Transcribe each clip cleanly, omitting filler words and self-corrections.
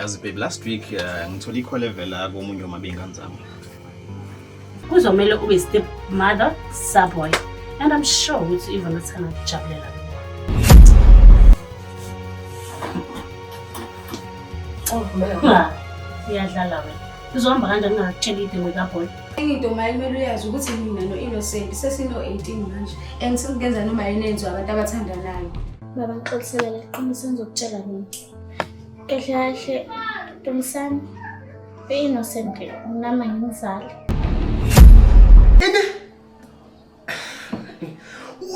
Yazi babe, last week ngithole i-call evela komunye wamabingani zami. Kuzomela ube step mother subboy, and I'm sure ukuthi even uthanda kujabulela. Iyadlala wena. Uzohamba kanjani ngakutshela idingo kaBoy? Into mayimele uyazi ukuthi mina no-Innocent sesino-18 manje and sekugenza noma yini enziwa abantu abathandanayo. Baba ngixolisela leqiniso ngizokutshela mina. Kahle kahle Ntombisana Innocent nami ngimzali.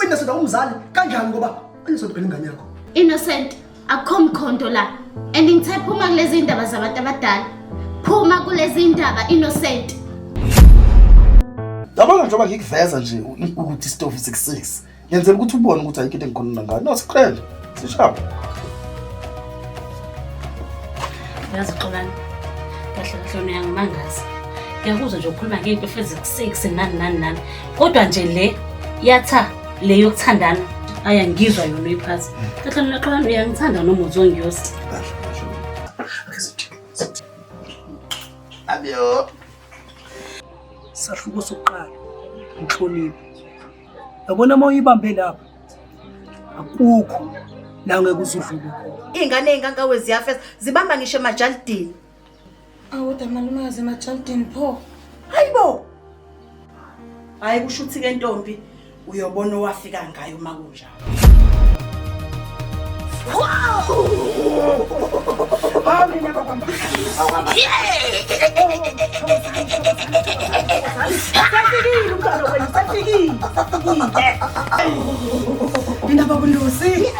Innocent umzali kanjani ngoba Innocent phela ingane yakho? Innocent akukho mkhonto la. And ngithe phuma kulezi indaba zabantu abadala. Phuma kulezi indaba Innocent. Yabona njengoba ngikuveza nje ukuthi stove 66. Ngenzela ukuthi ubone ukuthi ayikho into engikhona ngayo. No siqhele. Sishapha. Yazi Xolani. Kahle kahle uyangimangaza. Ngiyakuzwa nje ukukhuluma ngento physics nani. Kodwa nje le yatha le yokuthandana ayangizwa yona iphathi. Kahle Xolani uyangithanda noma uzongiyosi. Abio. Sahluko sokuqala uhlonipho. Yabona uma uyibambe lapha akukho la ngeke uzudlule khona. Ingane enkankawe ziyafesa zibamba ngisho emajalidini. Awuda malumazi emajalidini pho. Hayibo. Hayi kusho ukuthi ke ntombi uyobona owafika ngayo makunjalo. Indaba kundusi.